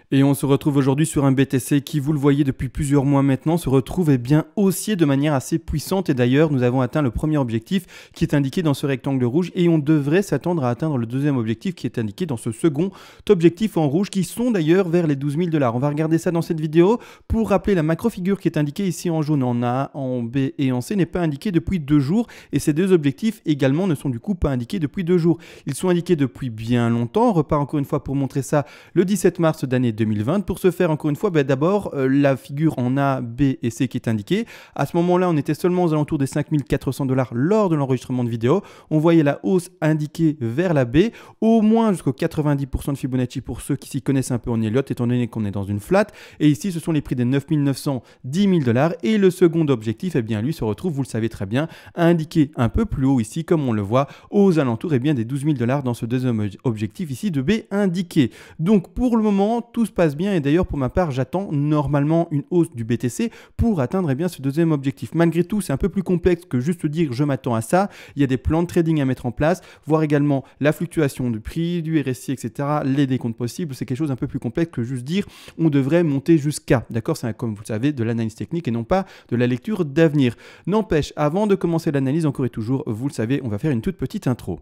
Et on se retrouve aujourd'hui sur un BTC qui, vous le voyez depuis plusieurs mois maintenant, se retrouve bien haussier de manière assez puissante. Et d'ailleurs, nous avons atteint le premier objectif qui est indiqué dans ce rectangle rouge et on devrait s'attendre à atteindre le deuxième objectif qui est indiqué dans ce second objectif en rouge qui sont d'ailleurs vers les 12 000 $. On va regarder ça dans cette vidéo. Pour rappeler, la macro-figure qui est indiquée ici en jaune, en A, en B et en C n'est pas indiquée depuis 2 jours et ces deux objectifs également ne sont du coup pas indiqués depuis 2 jours. Ils sont indiqués depuis bien longtemps. On repart encore une fois pour montrer ça le 17 mars d'année 2020. Pour ce faire, encore une fois, d'abord, la figure en A, B et C qui est indiquée. À ce moment-là, on était seulement aux alentours des 5 400 $ lors de l'enregistrement de vidéo. On voyait la hausse indiquée vers la B, au moins jusqu'au 90% de Fibonacci pour ceux qui s'y connaissent un peu en Elliott, étant donné qu'on est dans une flat. Et ici, ce sont les prix des 9 910 000 $. Et le second objectif, lui, se retrouve, vous le savez très bien, indiqué un peu plus haut ici, comme on le voit, aux alentours des 12 000 $ dans ce deuxième objectif ici de B indiqué. Donc, pour le moment, tout se passe bien et d'ailleurs pour ma part j'attends normalement une hausse du BTC pour atteindre ce deuxième objectif. Malgré tout c'est un peu plus complexe que juste dire je m'attends à ça, il y a des plans de trading à mettre en place, voir également la fluctuation du prix, du RSI etc, les décomptes possibles, c'est quelque chose un peu plus complexe que juste dire on devrait monter jusqu'à, d'accord, c'est comme vous le savez de l'analyse technique et non pas de la lecture d'avenir. N'empêche, avant de commencer l'analyse encore et toujours, vous le savez, on va faire une toute petite intro.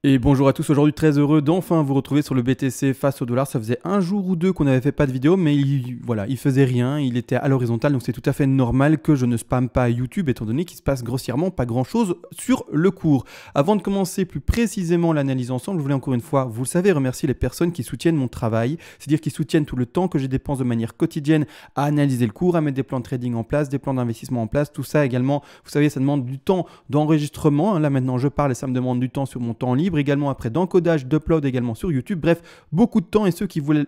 Et bonjour à tous, aujourd'hui très heureux d'enfin vous retrouver sur le BTC face au dollar. Ça faisait un jour ou deux qu'on n'avait fait pas de vidéo, mais il faisait rien, il était à l'horizontale, donc c'est tout à fait normal que je ne spamme pas YouTube, étant donné qu'il se passe grossièrement pas grand chose sur le cours. Avant de commencer plus précisément l'analyse ensemble, je voulais encore une fois, vous le savez, remercier les personnes qui soutiennent mon travail, c'est-à-dire qui soutiennent tout le temps que je dépense de manière quotidienne à analyser le cours, à mettre des plans de trading en place, des plans d'investissement en place, tout ça également, vous savez, ça demande du temps d'enregistrement, là maintenant je parle et ça me demande du temps sur mon temps libre, également après d'encodage, d'upload également sur YouTube, bref, beaucoup de temps. Et ceux qui voulaient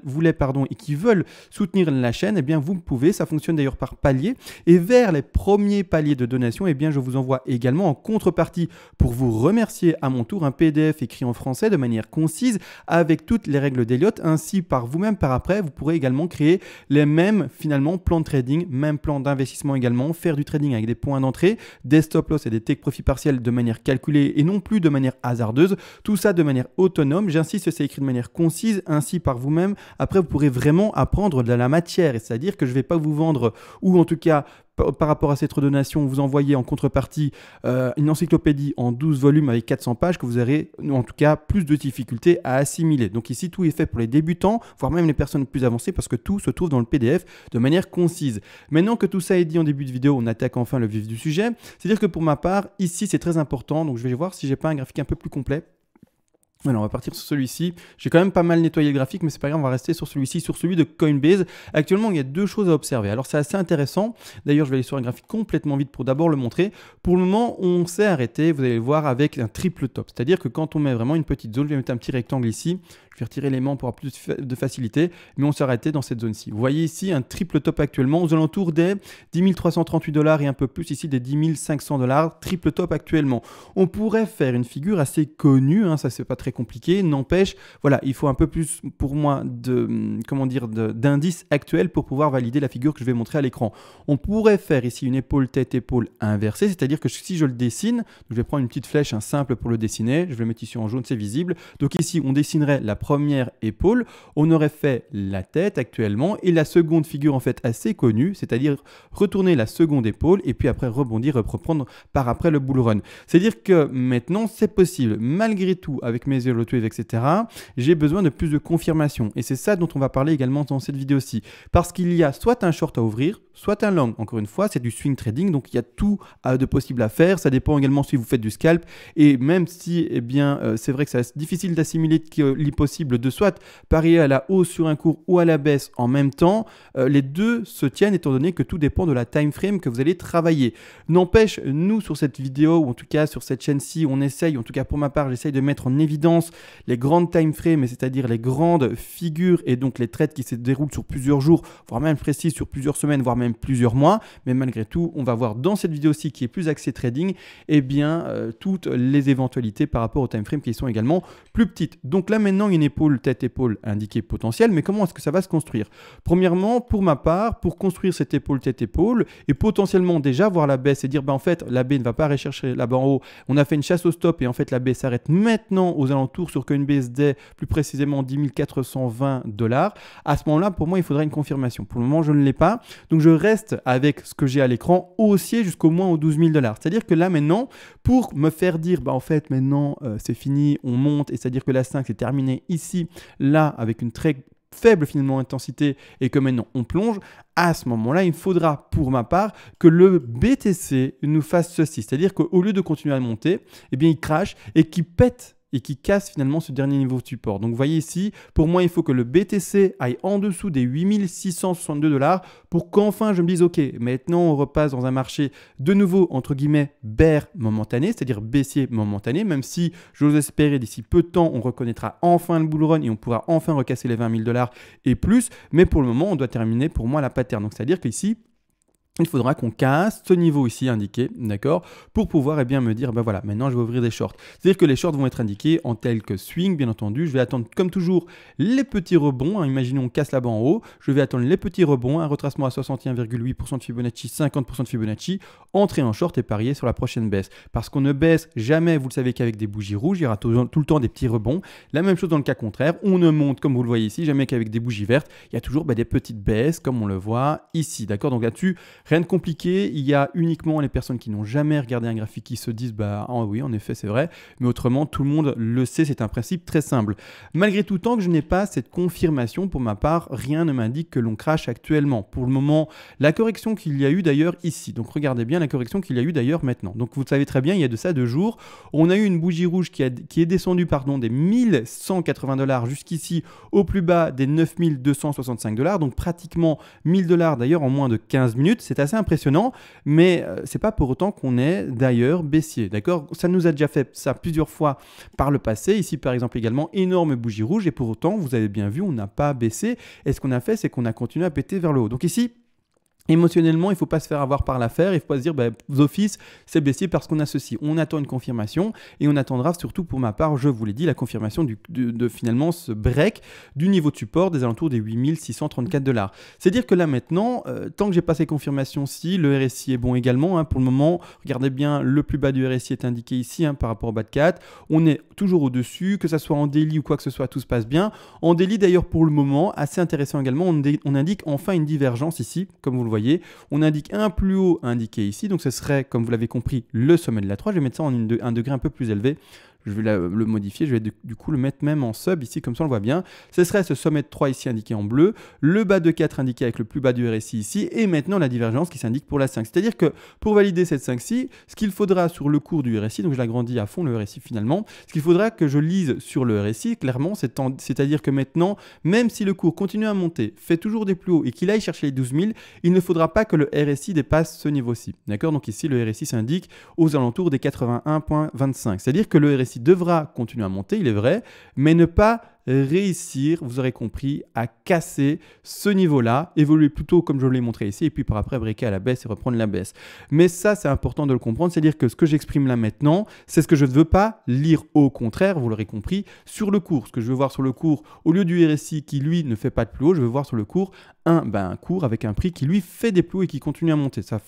et qui veulent soutenir la chaîne, vous pouvez, ça fonctionne d'ailleurs par palier. Et vers les premiers paliers de donation, je vous envoie également en contrepartie, pour vous remercier à mon tour, un PDF écrit en français de manière concise avec toutes les règles d'Elliott. Ainsi, par vous-même, par après, vous pourrez également créer les mêmes finalement plans de trading, même plans d'investissement également, faire du trading avec des points d'entrée, des stop loss et des take profit partiels de manière calculée et non plus de manière hasardeuse. Tout ça de manière autonome, j'insiste, c'est écrit de manière concise, ainsi par vous-même. Après, vous pourrez vraiment apprendre de la matière, c'est-à-dire que je ne vais pas vous vendre, ou en tout cas, par rapport à cette redonation, vous envoyer en contrepartie une encyclopédie en 12 volumes avec 400 pages que vous aurez, en tout cas, plus de difficultés à assimiler. Donc ici, tout est fait pour les débutants, voire même les personnes plus avancées, parce que tout se trouve dans le PDF de manière concise. Maintenant que tout ça est dit en début de vidéo, on attaque enfin le vif du sujet. C'est-à-dire que pour ma part, ici, c'est très important, donc je vais voir si j'ai pas un graphique un peu plus complet. Alors on va partir sur celui-ci. J'ai quand même pas mal nettoyé le graphique, mais c'est pas grave, on va rester sur celui-ci, sur celui de Coinbase. Actuellement, il y a deux choses à observer. Alors c'est assez intéressant. D'ailleurs, je vais aller sur un graphique complètement vide pour d'abord le montrer. Pour le moment, on s'est arrêté, vous allez le voir, avec un triple top. C'est-à-dire que quand on met vraiment une petite zone, je vais mettre un petit rectangle ici. Je vais retirer l'élément pour avoir plus de facilité, mais on s'est arrêté dans cette zone-ci. Vous voyez ici un triple top actuellement aux alentours des 10 338 $ et un peu plus ici des 10 500 $. Triple top actuellement. On pourrait faire une figure assez connue, ça c'est pas très compliqué, n'empêche, voilà, il faut un peu plus pour moi d'indices actuels pour pouvoir valider la figure que je vais montrer à l'écran. On pourrait faire ici une épaule tête épaule inversée, c'est-à-dire que si je le dessine, je vais prendre une petite flèche simple pour le dessiner, je vais le mettre ici en jaune, c'est visible. Donc ici on dessinerait la première épaule, on aurait fait la tête actuellement et la seconde figure en fait assez connue, c'est-à-dire retourner la seconde épaule et puis après rebondir, reprendre par après le bull run. C'est-à-dire que maintenant c'est possible, malgré tout avec mes zero wave, etc. J'ai besoin de plus de confirmation et c'est ça dont on va parler également dans cette vidéo-ci, parce qu'il y a soit un short à ouvrir, soit un long. Encore une fois, c'est du swing trading, donc il y a tout de possible à faire. Ça dépend également si vous faites du scalp et même si c'est vrai que c'est difficile d'assimiler l'impossible de soit parier à la hausse sur un cours ou à la baisse en même temps, les deux se tiennent étant donné que tout dépend de la time frame que vous allez travailler. N'empêche, nous sur cette vidéo ou en tout cas sur cette chaîne-ci, on essaye, en tout cas pour ma part, j'essaye de mettre en évidence les grandes time frames, c'est-à-dire les grandes figures et donc les trades qui se déroulent sur plusieurs jours, voire même précis sur plusieurs semaines, voire même même plusieurs mois, mais malgré tout, on va voir dans cette vidéo-ci qui est plus axée trading, eh bien, toutes les éventualités par rapport au time frame qui sont également plus petites. Donc là, maintenant, une épaule, tête-épaule indiquée potentielle, mais comment est-ce que ça va se construire? Premièrement, pour ma part, pour construire cette épaule, tête-épaule, et potentiellement déjà voir la baisse et dire, en fait, la baie ne va pas rechercher là-bas en haut, on a fait une chasse au stop et en fait, la baie s'arrête maintenant aux alentours sur une BSD, plus précisément 10 420 $. À ce moment-là, pour moi, il faudra une confirmation. Pour le moment, je ne l'ai pas. Donc, je reste avec ce que j'ai à l'écran haussier jusqu'au moins aux 12 000 $. C'est-à-dire que là, maintenant, pour me faire dire, en fait, maintenant, c'est fini, on monte, et c'est-à-dire que la 5, c'est terminé ici, là, avec une très faible finalement intensité et que maintenant on plonge, à ce moment-là, il faudra pour ma part que le BTC nous fasse ceci. C'est-à-dire qu'au lieu de continuer à monter, eh bien, il crache et qu'il pète et qui casse finalement ce dernier niveau de support. Donc vous voyez ici, pour moi, il faut que le BTC aille en dessous des 8 662 $ pour qu'enfin je me dise, ok, maintenant on repasse dans un marché de nouveau, entre guillemets, bear momentané, c'est-à-dire baissier momentané, même si j'ose espérer d'ici peu de temps, on reconnaîtra enfin le bull run et on pourra enfin recasser les 20 000 $ et plus, mais pour le moment, on doit terminer pour moi la pattern. Donc c'est-à-dire qu'ici, il faudra qu'on casse ce niveau ici indiqué, d'accord, pour pouvoir me dire, voilà, maintenant je vais ouvrir des shorts. C'est-à-dire que les shorts vont être indiqués en tel que swing, bien entendu. Je vais attendre comme toujours les petits rebonds. Imaginons on casse là-bas en haut. Je vais attendre les petits rebonds, un retracement à 61,8% de Fibonacci, 50% de Fibonacci, entrer en short et parier sur la prochaine baisse. Parce qu'on ne baisse jamais, vous le savez, qu'avec des bougies rouges. Il y aura tout le temps des petits rebonds. La même chose dans le cas contraire. On ne monte, comme vous le voyez ici, jamais qu'avec des bougies vertes. Il y a toujours des petites baisses, comme on le voit ici, d'accord. Donc là-dessus, rien de compliqué, il y a uniquement les personnes qui n'ont jamais regardé un graphique qui se disent oui, en effet c'est vrai, mais autrement tout le monde le sait, c'est un principe très simple. Malgré tout, tant que je n'ai pas cette confirmation, pour ma part, rien ne m'indique que l'on crache actuellement. Pour le moment, la correction qu'il y a eu d'ailleurs ici, donc regardez bien la correction qu'il y a eu d'ailleurs maintenant. Donc vous le savez très bien, il y a de ça 2 jours, on a eu une bougie rouge qui est descendue des 1180 $ jusqu'ici au plus bas des 9265 $, donc pratiquement 1000 $ d'ailleurs en moins de 15 minutes, c'est assez impressionnant, mais c'est pas pour autant qu'on est d'ailleurs baissier, d'accord. Ça nous a déjà fait ça plusieurs fois par le passé, ici par exemple également, énorme bougie rouge, et pour autant, vous avez bien vu, on n'a pas baissé, et ce qu'on a fait, c'est qu'on a continué à péter vers le haut. Donc ici, émotionnellement, il ne faut pas se faire avoir par l'affaire, il ne faut pas se dire d'office, c'est baissier parce qu'on a ceci. On attend une confirmation et on attendra surtout pour ma part, je vous l'ai dit, la confirmation de finalement ce break du niveau de support des alentours des 8 634 $. C'est-à-dire que là maintenant, tant que j'ai pas ces confirmations-ci, le RSI est bon également. Pour le moment, regardez bien, le plus bas du RSI est indiqué ici par rapport au bas de 4. On est toujours au-dessus, que ça soit en daily ou quoi que ce soit, tout se passe bien. En daily d'ailleurs pour le moment, assez intéressant également, on indique enfin une divergence ici, comme vous le voyez. On indique un plus haut indiqué ici, donc ce serait, comme vous l'avez compris, le sommet de la 3. Je vais mettre ça en un degré un peu plus élevé. Je vais le modifier, je vais du coup le mettre même en sub ici, comme ça on le voit bien. Ce serait ce sommet de 3 ici indiqué en bleu, le bas de 4 indiqué avec le plus bas du RSI ici, et maintenant la divergence qui s'indique pour la 5. C'est-à-dire que pour valider cette 5-ci, ce qu'il faudra sur le cours du RSI, donc je l'agrandis à fond le RSI finalement, ce qu'il faudra que je lise sur le RSI, clairement, c'est-à-dire que maintenant, même si le cours continue à monter, fait toujours des plus hauts et qu'il aille chercher les 12 000, il ne faudra pas que le RSI dépasse ce niveau-ci. D'accord. Donc ici, le RSI s'indique aux alentours des 81,25. C'est-à-dire que le RSI devra continuer à monter, il est vrai, mais ne pas réussir, vous aurez compris, à casser ce niveau-là, évoluer plutôt comme je l'ai montré ici, et puis par après briquer à la baisse et reprendre la baisse. Mais ça, c'est important de le comprendre, c'est-à-dire que ce que j'exprime là maintenant, c'est ce que je ne veux pas lire au contraire, vous l'aurez compris, sur le cours. Ce que je veux voir sur le cours, au lieu du RSI qui, lui, ne fait pas de plus haut, je veux voir sur le cours un cours avec un prix qui, lui, fait des plus hauts et qui continue à monter. Ça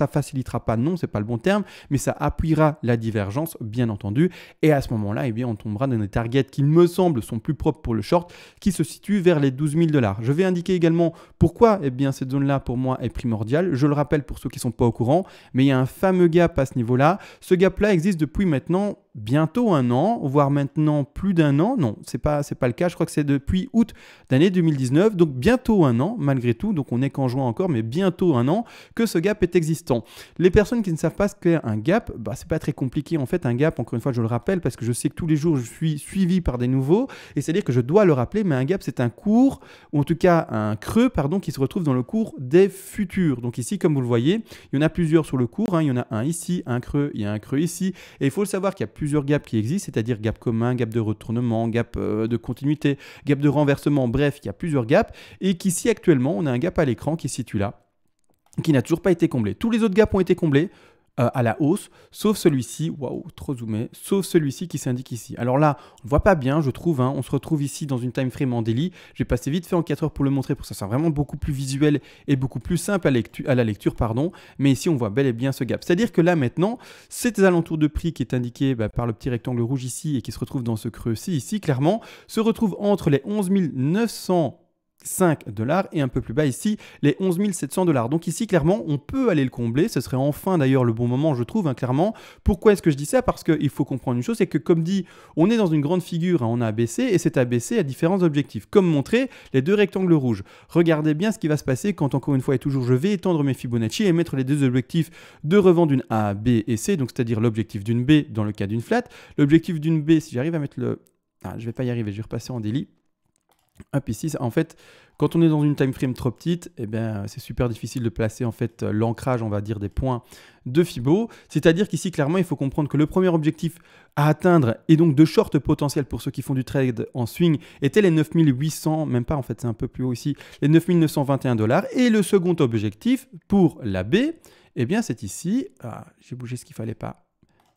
facilitera pas, non, c'est pas le bon terme, mais ça appuiera la divergence, bien entendu, et à ce moment-là, eh bien, on tombera dans des targets qui, me semble, sont plus propres pour le short, qui se situent vers les 12 000 $. Je vais indiquer également pourquoi cette zone-là, pour moi, est primordiale. Je le rappelle pour ceux qui ne sont pas au courant, mais il y a un fameux gap à ce niveau-là. Ce gap-là existe depuis maintenant bientôt 1 an, voire maintenant plus d'1 an. Non, c'est pas le cas. Je crois que c'est depuis août d'année 2019, donc bientôt 1 an, malgré tout. Donc on n'est qu'en juin encore, mais bientôt 1 an que ce gap est existant. Les personnes qui ne savent pas ce qu'est un gap, c'est pas très compliqué en fait. Un gap, encore une fois, je le rappelle parce que je sais que tous les jours je suis suivi par des nouveaux, et c'est-à-dire que je dois le rappeler. Mais un gap, c'est un cours, ou en tout cas un creux, qui se retrouve dans le cours des futurs. Donc ici, comme vous le voyez, il y en a plusieurs sur le cours. Il y en a un ici, un creux, il y a un creux ici, et il faut le savoir qu'il y a plusieurs gaps qui existent, c'est-à-dire gap commun, gap de retournement, gap de continuité, gap de renversement, bref, il y a plusieurs gaps, et qu'ici actuellement, on a un gap à l'écran qui se situe là. qui n'a toujours pas été comblé. Tous les autres gaps ont été comblés à la hausse, sauf celui-ci, waouh, trop zoomé, sauf celui-ci qui s'indique ici. Alors là, on ne voit pas bien, je trouve, hein, on se retrouve ici dans une time frame en daily. Je vais passer vite fait en 4 heures pour le montrer, pour que ça soit vraiment beaucoup plus visuel et beaucoup plus simple à la lecture, pardon. Mais ici, on voit bel et bien ce gap. C'est-à-dire que là, maintenant, ces alentours de prix qui est indiqué par le petit rectangle rouge ici et qui se retrouve dans ce creux-ci, ici, clairement, se retrouve entre les 11 900 $, et un peu plus bas ici les 11 700 $. Donc ici clairement on peut aller le combler, ce serait enfin d'ailleurs le bon moment je trouve, hein, clairement. Pourquoi est-ce que je dis ça? Parce qu'il faut comprendre une chose, c'est que comme dit, on est dans une grande figure, hein, on a ABC et cet ABC a différents objectifs. Comme montré, les deux rectangles rouges. Regardez bien ce qui va se passer quand encore une fois et toujours je vais étendre mes Fibonacci et mettre les deux objectifs de revente d'une A, B et C, donc c'est-à-dire l'objectif d'une B dans le cas d'une flat, l'objectif d'une B, si j'arrive à mettre le... Ah, je vais pas y arriver, je vais repasser en daily. Hop, ici, en fait, quand on est dans une time frame trop petite, eh bien, c'est super difficile de placer en fait l'ancrage, on va dire, des points de Fibo. C'est-à-dire qu'ici, clairement, il faut comprendre que le premier objectif à atteindre, et donc de short potentiel pour ceux qui font du trade en swing, était les 9800, même pas en fait, c'est un peu plus haut ici, les 9921 $. Et le second objectif pour la B, eh bien, c'est ici. Ah, j'ai bougé ce qu'il fallait pas.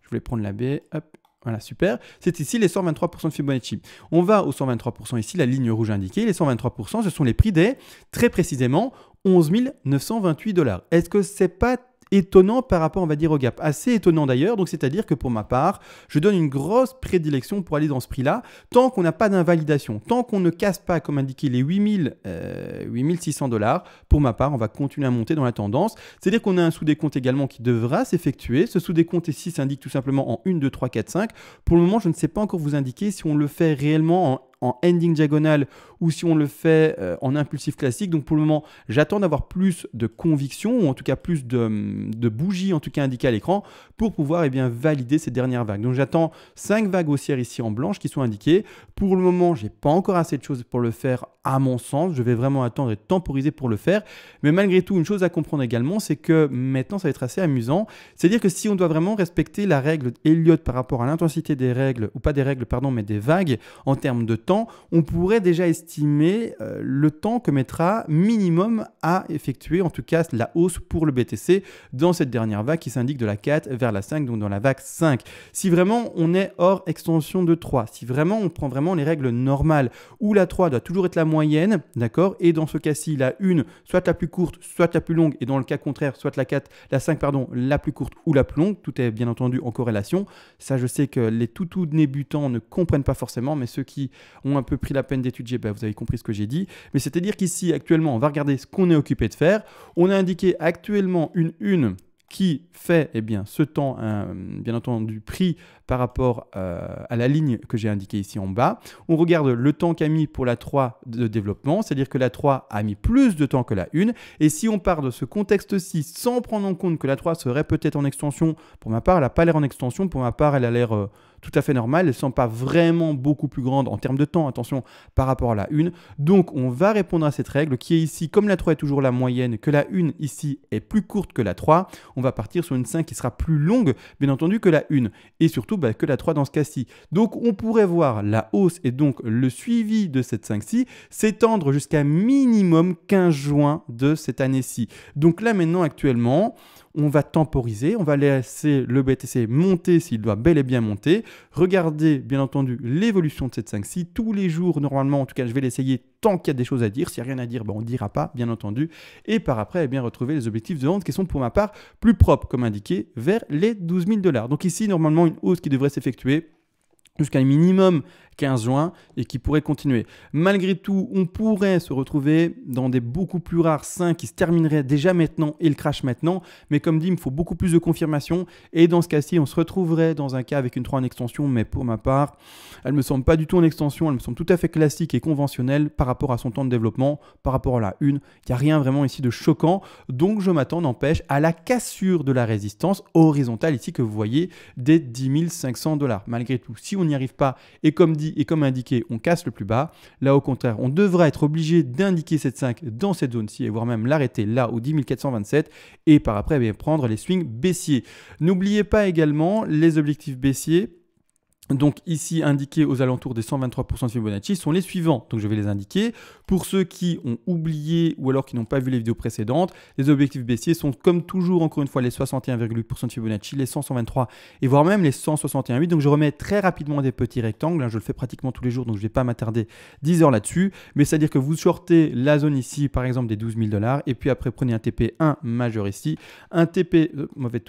Je voulais prendre la B, hop. Voilà, super. C'est ici les 123% de Fibonacci. On va aux 123% ici, la ligne rouge indiquée. Les 123%, ce sont les prix des, très précisément, 11 928 $. Est-ce que c'est pas étonnant par rapport, on va dire, au gap? Assez étonnant d'ailleurs. Donc, c'est-à-dire que pour ma part, je donne une grosse prédilection pour aller dans ce prix-là, tant qu'on n'a pas d'invalidation, tant qu'on ne casse pas, comme indiqué, les 8600 $. Pour ma part, on va continuer à monter dans la tendance. C'est-à-dire qu'on a un sous-décompte également qui devra s'effectuer. Ce sous-décompte ici s'indique tout simplement en 1, 2, 3, 4, 5. Pour le moment, je ne sais pas encore vous indiquer si on le fait réellement en ending diagonale ou si on le fait en impulsif classique. Donc pour le moment, j'attends d'avoir plus de conviction ou en tout cas plus de bougies en tout cas indiquées à l'écran pour pouvoir valider ces dernières vagues. Donc j'attends 5 vagues haussières ici en blanche qui sont indiquées. Pour le moment, je n'ai pas encore assez de choses pour le faire à mon sens. Je vais vraiment attendre et temporiser pour le faire. Mais malgré tout, une chose à comprendre également, c'est que maintenant, ça va être assez amusant. C'est-à-dire que si on doit vraiment respecter la règle Elliott par rapport à l'intensité des règles, ou pas des règles, pardon, mais des vagues en termes de temps, on pourrait déjà estimer le temps que mettra minimum à effectuer, en tout cas la hausse pour le BTC dans cette dernière vague qui s'indique de la 4 vers la 5, donc dans la vague 5. Si vraiment on est hors extension de 3, si vraiment on prend vraiment les règles normales, où la 3 doit toujours être la moyenne, d'accord, et dans ce cas-ci, la 1, soit la plus courte, soit la plus longue, et dans le cas contraire, soit la 4, la 5, pardon, la plus courte ou la plus longue, tout est bien entendu en corrélation. Ça, je sais que les tout débutants ne comprennent pas forcément, mais ceux qui ont un peu pris la peine d'étudier, vous avez compris ce que j'ai dit. Mais c'est-à-dire qu'ici, actuellement, on va regarder ce qu'on est occupé de faire. On a indiqué actuellement une qui fait ce temps, bien entendu, pris par rapport à la ligne que j'ai indiquée ici en bas. On regarde le temps qu'a mis pour la 3 de développement, c'est-à-dire que la 3 a mis plus de temps que la 1. Et si on part de ce contexte-ci, sans prendre en compte que la 3 serait peut-être en extension, pour ma part, elle n'a pas l'air en extension, pour ma part, elle a l'air tout à fait normale, elle ne semble pas vraiment beaucoup plus grande en termes de temps, attention, par rapport à la 1. Donc, on va répondre à cette règle qui est ici, comme la 3 est toujours la moyenne, que la 1 ici est plus courte que la 3, on va partir sur une 5 qui sera plus longue, bien entendu, que la 1. Et surtout, que la 3 dans ce cas-ci. Donc, on pourrait voir la hausse et donc le suivi de cette 5-ci s'étendre jusqu'à minimum 15 juin de cette année-ci. Donc là, maintenant, actuellement, on va temporiser, on va laisser le BTC monter s'il doit bel et bien monter. Regardez, bien entendu, l'évolution de cette 5-ci. Tous les jours, normalement, en tout cas, je vais l'essayer tant qu'il y a des choses à dire. S'il n'y a rien à dire, on ne dira pas, bien entendu. Et par après, retrouver les objectifs de vente qui sont, pour ma part, plus propres, comme indiqué, vers les 12 000 $. Donc ici, normalement, une hausse qui devrait s'effectuer jusqu'à un minimum 15 juin et qui pourrait continuer. Malgré tout, on pourrait se retrouver dans des beaucoup plus rares 5 qui se termineraient déjà maintenant et le crash maintenant. Mais comme dit, il me faut beaucoup plus de confirmation. Et dans ce cas-ci, on se retrouverait dans un cas avec une 3 en extension. Mais pour ma part, elle ne me semble pas du tout en extension. Elle me semble tout à fait classique et conventionnelle par rapport à son temps de développement, par rapport à la 1. Il n'y a rien vraiment ici de choquant. Donc, je m'attends, n'empêche, à la cassure de la résistance horizontale ici que vous voyez des 10 500 $. Malgré tout, si on n'y arrive pas, et comme dit et comme indiqué, on casse le plus bas. Là, au contraire, on devra être obligé d'indiquer cette 5 dans cette zone-ci et voire même l'arrêter là au 10 427 et par après prendre les swings baissiers. N'oubliez pas également les objectifs baissiers. Donc ici indiqués aux alentours des 123% de Fibonacci sont les suivants. Donc je vais les indiquer. Pour ceux qui ont oublié ou alors qui n'ont pas vu les vidéos précédentes, les objectifs baissiers sont comme toujours, encore une fois, les 61,8% de Fibonacci, les 123 et voire même les 161,8. Donc je remets très rapidement des petits rectangles, je le fais pratiquement tous les jours, donc je ne vais pas m'attarder 10 heures là-dessus. Mais c'est-à-dire que vous shortez la zone ici, par exemple des 12 000 $, et puis après prenez un TP1 majeur ici, un TP, mauvaise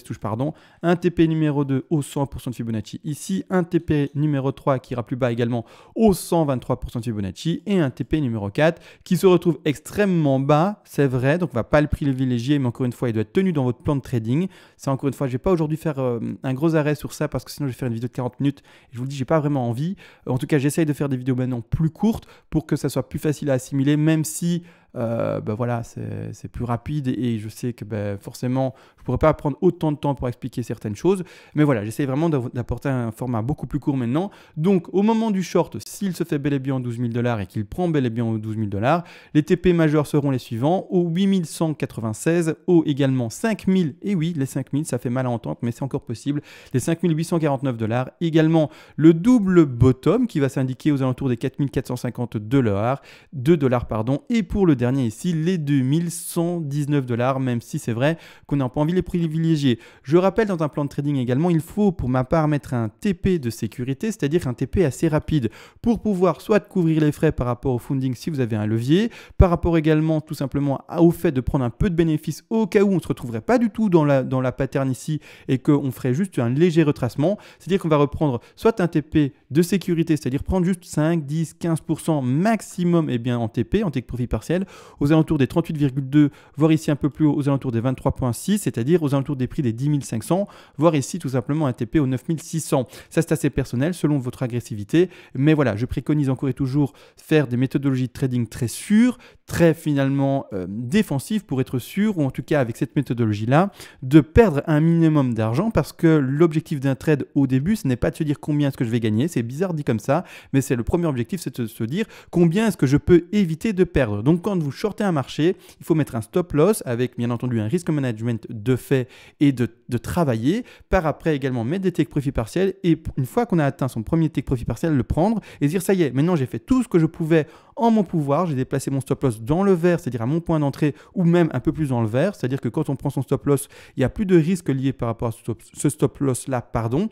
touche, pardon, un TP numéro 2 au 100% de Fibonacci ici, un TP numéro 3 qui ira plus bas également au 123% de Fibonacci, et un TP numéro 4 qui se retrouve extrêmement bas, c'est vrai, donc on ne va pas le privilégier, mais encore une fois, il doit être tenu dans votre plan de trading. Ça, encore une fois, je ne vais pas aujourd'hui faire un gros arrêt sur ça parce que sinon je vais faire une vidéo de 40 minutes et je vous le dis, j'ai pas vraiment envie. En tout cas, j'essaye de faire des vidéos maintenant plus courtes pour que ça soit plus facile à assimiler, même si voilà, c'est plus rapide et je sais que forcément je pourrais pas prendre autant de temps pour expliquer certaines choses, mais voilà, j'essaie vraiment d'apporter un format beaucoup plus court maintenant. Donc au moment du short, s'il se fait bel et bien en 12 000 $ et qu'il prend bel et bien aux 12 000 $, les TP majeurs seront les suivants: au 8196, au également 5000, et oui, les 5000, ça fait mal à entendre, mais c'est encore possible, les 5849 $, également le double bottom qui va s'indiquer aux alentours des 4452 $, pardon, et pour le dernier ici, les 2119 $, même si c'est vrai qu'on n'a pas envie de les privilégier. Je rappelle, dans un plan de trading également, il faut pour ma part mettre un TP de sécurité, c'est-à-dire un TP assez rapide pour pouvoir soit couvrir les frais par rapport au funding si vous avez un levier, par rapport également tout simplement au fait de prendre un peu de bénéfice au cas où on ne se retrouverait pas du tout dans la pattern ici et qu'on ferait juste un léger retracement, c'est-à-dire qu'on va reprendre soit un TP de sécurité, c'est-à-dire prendre juste 5, 10, 15% maximum en TP, en take profit partiel, aux alentours des 38,2, voire ici un peu plus haut, aux alentours des 23,6, c'est-à-dire aux alentours des prix des 10 500, voire ici tout simplement un TP aux 9 600. Ça, c'est assez personnel selon votre agressivité, mais voilà, je préconise encore et toujours faire des méthodologies de trading très sûres, très finalement défensives pour être sûr, ou en tout cas avec cette méthodologie-là, de perdre un minimum d'argent, parce que l'objectif d'un trade au début, ce n'est pas de se dire combien est-ce que je vais gagner, c'est bizarre dit comme ça, mais c'est le premier objectif, c'est de se dire combien est-ce que je peux éviter de perdre. Donc quand vous shortez un marché, il faut mettre un stop loss avec bien entendu un risk management de fait et de travailler, par après également mettre des take profit partiels, et une fois qu'on a atteint son premier take profit partiel, le prendre et dire ça y est, maintenant j'ai fait tout ce que je pouvais en mon pouvoir, j'ai déplacé mon stop loss dans le vert, c'est-à-dire à mon point d'entrée, ou même un peu plus dans le vert, c'est-à-dire que quand on prend son stop loss, il n'y a plus de risque lié par rapport à ce stop loss là, pardon.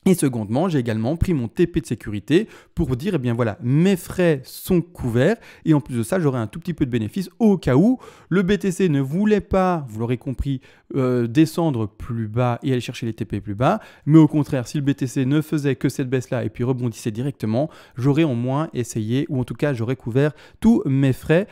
Et secondement, j'ai également pris mon TP de sécurité pour dire, eh bien voilà, mes frais sont couverts et en plus de ça, j'aurai un tout petit peu de bénéfice au cas où le BTC ne voulait pas, vous l'aurez compris, descendre plus bas et aller chercher les TP plus bas, mais au contraire, si le BTC ne faisait que cette baisse-là et puis rebondissait directement, j'aurais au moins essayé, ou en tout cas, j'aurais couvert tous mes frais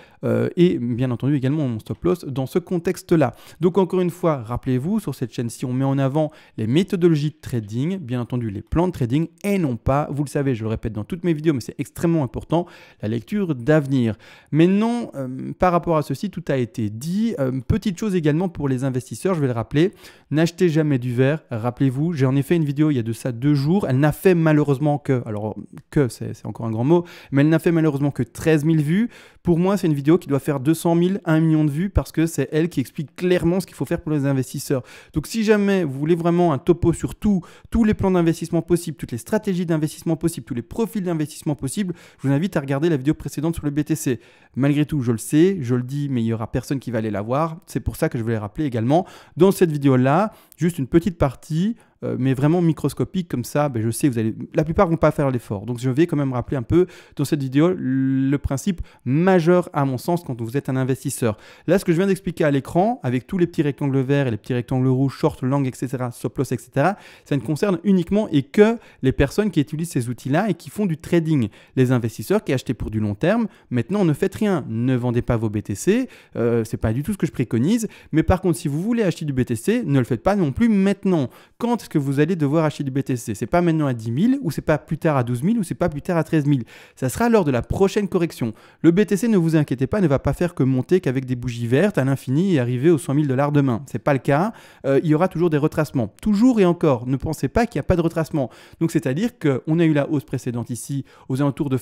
et bien entendu également mon stop loss dans ce contexte-là. Donc encore une fois, rappelez-vous, sur cette chaîne-ci, on met en avant les méthodologies de trading, bien entendu les plans de trading et non pas, vous le savez, je le répète dans toutes mes vidéos, mais c'est extrêmement important, la lecture d'avenir. Mais non, par rapport à ceci, tout a été dit. Petite chose également pour les investisseurs, je vais le rappeler, n'achetez jamais du vert, rappelez-vous, j'en ai fait une vidéo il y a de ça 2 jours, elle n'a fait malheureusement que, alors que c'est encore un grand mot, mais elle n'a fait malheureusement que 13 000 vues. Pour moi, c'est une vidéo qui doit faire 200 000, 1 million de vues parce que c'est elle qui explique clairement ce qu'il faut faire pour les investisseurs. Donc si jamais vous voulez vraiment un topo sur tous les plans d'investissement possibles, toutes les stratégies d'investissement possibles, tous les profils d'investissement possibles, je vous invite à regarder la vidéo précédente sur le BTC. Malgré tout, je le sais, je le dis, mais il n'y aura personne qui va aller la voir. C'est pour ça que je vais les rappeler également. Dans cette vidéo-là, juste une petite partie, mais vraiment microscopique, comme ça, je sais, la plupart ne vont pas faire l'effort. Donc je vais quand même rappeler un peu dans cette vidéo le principe majeur à mon sens quand vous êtes un investisseur. Là, ce que je viens d'expliquer à l'écran, avec tous les petits rectangles verts et les petits rectangles rouges, short, long, etc., stop loss, etc., ça ne concerne uniquement et que les personnes qui utilisent ces outils-là et qui font du trading. Les investisseurs qui achètent pour du long terme, maintenant ne faites rien, ne vendez pas vos BTC, c'est pas du tout ce que je préconise, mais par contre, si vous voulez acheter du BTC, ne le faites pas non plus maintenant. Quand est-ce que vous allez devoir acheter du BTC? C'est pas maintenant à 10 000, ou c'est pas plus tard à 12 000, ou c'est pas plus tard à 13 000. Ça sera lors de la prochaine correction. Le BTC, ne vous inquiétez pas, ne va pas faire que monter qu'avec des bougies vertes à l'infini et arriver aux 100 000 $ demain. C'est pas le cas. Il y aura toujours des retracements. Toujours et encore. Ne pensez pas qu'il n'y a pas de retracement. Donc, c'est-à-dire qu'on a eu la hausse précédente ici, aux alentours de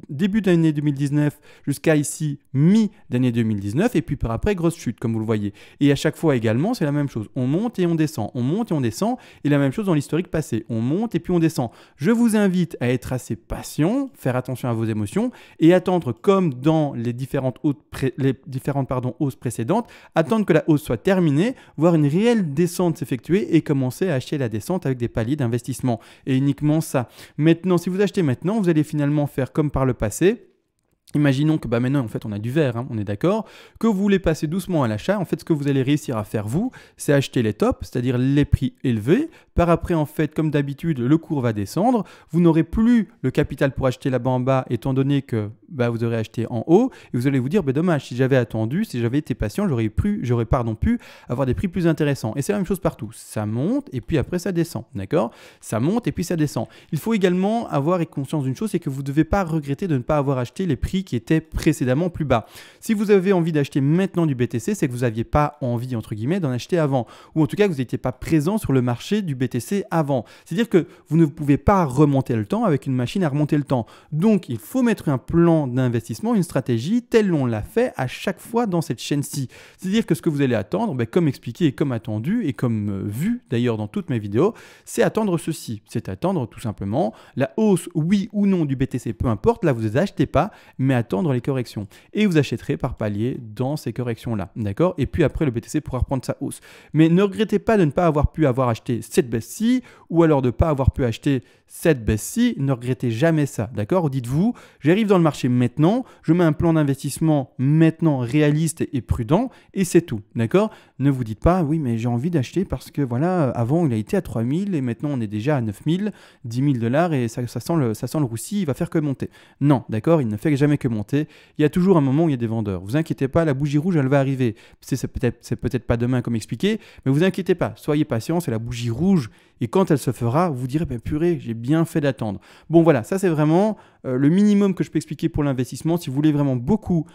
début d'année 2019 jusqu'à ici, mi-d'année 2019, et puis par après, grosse chute, comme vous le voyez. Et à chaque fois également, c'est la même chose. On monte et on descend. On monte et on descend. Et la même chose dans l'historique passé. On monte et puis on descend. Je vous invite à être assez patient, faire attention à vos émotions et attendre comme dans les différentes hausses précédentes, attendre que la hausse soit terminée, voir une réelle descente s'effectuer et commencer à acheter la descente avec des paliers d'investissement. Et uniquement ça. Maintenant, si vous achetez maintenant, vous allez finalement faire comme par le passé. Imaginons que maintenant, en fait, on a du vert, hein, on est d'accord, que vous voulez passer doucement à l'achat. En fait, ce que vous allez réussir à faire, vous, c'est acheter les tops, c'est-à-dire les prix élevés. Par après, en fait, comme d'habitude, le cours va descendre. Vous n'aurez plus le capital pour acheter là-bas en bas, étant donné que vous aurez acheté en haut. Et vous allez vous dire, dommage, si j'avais attendu, si j'avais été patient, j'aurais pu avoir des prix plus intéressants. Et c'est la même chose partout. Ça monte et puis après, ça descend, d'accord? Ça monte et puis ça descend. Il faut également avoir conscience d'une chose, c'est que vous ne devez pas regretter de ne pas avoir acheté les prix qui étaient précédemment plus bas. Si vous avez envie d'acheter maintenant du BTC, c'est que vous n'aviez pas envie, entre guillemets, d'en acheter avant. Ou en tout cas, que vous n'étiez pas présent sur le marché du BTC avant. C'est-à-dire que vous ne pouvez pas remonter le temps avec une machine à remonter le temps. Donc, il faut mettre un plan d'investissement, une stratégie, telle on l'a fait à chaque fois dans cette chaîne-ci. C'est-à-dire que ce que vous allez attendre, comme expliqué et comme attendu, et comme vu d'ailleurs dans toutes mes vidéos, c'est attendre ceci. C'est attendre tout simplement la hausse, oui ou non, du BTC, peu importe. Là, vous ne achetez pas, mais attendre les corrections. Et vous achèterez par palier dans ces corrections-là. D'accord? Et puis après, le BTC pourra reprendre sa hausse. Mais ne regrettez pas de ne pas avoir pu acheté cette baisse-ci, ou alors de ne pas avoir pu acheter cette baisse-ci. Ne regrettez jamais ça. D'accord? Dites-vous, j'arrive dans le marché maintenant, je mets un plan d'investissement maintenant réaliste et prudent, et c'est tout. D'accord? Ne vous dites pas, oui, mais j'ai envie d'acheter parce que voilà, avant il a été à 3000 et maintenant on est déjà à 9000, 10 000 $, et ça sent le roussi, il va faire que monter. Non, d'accord? Il ne fait jamais que monter. Il y a toujours un moment où il y a des vendeurs. Vous inquiétez pas, la bougie rouge, elle va arriver. C'est peut-être pas demain comme expliqué, mais vous inquiétez pas. Soyez patient, c'est la bougie rouge. Et quand elle se fera, vous direz, purée, j'ai bien fait d'attendre. Bon, voilà, ça c'est vraiment le minimum que je peux expliquer pour l'investissement. Si vous voulez vraiment beaucoup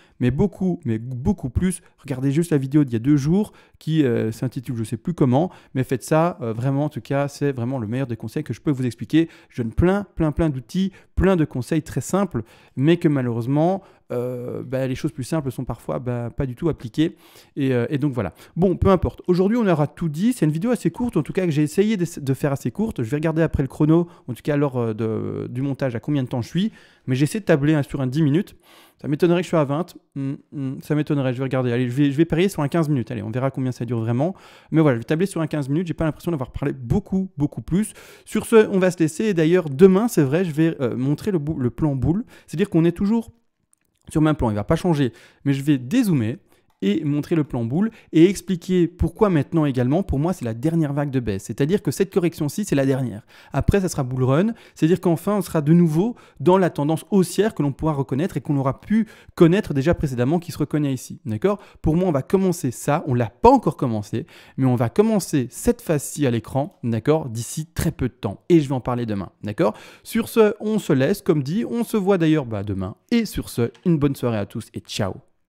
plus, regardez juste la vidéo d'il y a 2 jours qui s'intitule je sais plus comment, mais faites ça, vraiment, en tout cas, c'est vraiment le meilleur des conseils que je peux vous expliquer. Je donne plein d'outils, plein de conseils très simples, mais que malheureusement, les choses plus simples sont parfois pas du tout appliquées. Et donc voilà. Bon, peu importe. Aujourd'hui, on aura tout dit. C'est une vidéo assez courte, en tout cas, que j'ai essayé de faire assez courte. Je vais regarder après le chrono, en tout cas lors du montage, à combien de temps je suis. Mais j'essaie de tabler sur un 10 minutes. Ça m'étonnerait que je sois à 20. Ça m'étonnerait, je vais regarder. Allez, je vais parier sur un 15 minutes. Allez, on verra combien ça dure vraiment. Mais voilà, je vais tabler sur un 15 minutes. J'ai pas l'impression d'avoir parlé beaucoup plus. Sur ce, on va se laisser. Et d'ailleurs, demain, c'est vrai, je vais montrer le plan boule. C'est-à-dire qu'on est toujours sur le même plan. Il ne va pas changer. Mais je vais dézoomer et montrer le plan boule et expliquer pourquoi maintenant également, pour moi, c'est la dernière vague de baisse. C'est-à-dire que cette correction-ci, c'est la dernière. Après, ça sera bull run. C'est-à-dire qu'enfin, on sera de nouveau dans la tendance haussière que l'on pourra reconnaître et qu'on aura pu connaître déjà précédemment, qui se reconnaît ici. D'accord? Pour moi, on va commencer ça. On ne l'a pas encore commencé, mais on va commencer cette phase-ci à l'écran, d'accord, d'ici très peu de temps. Et je vais en parler demain. D'accord? Sur ce, on se laisse, comme dit. On se voit d'ailleurs demain. Et sur ce, une bonne soirée à tous et ciao!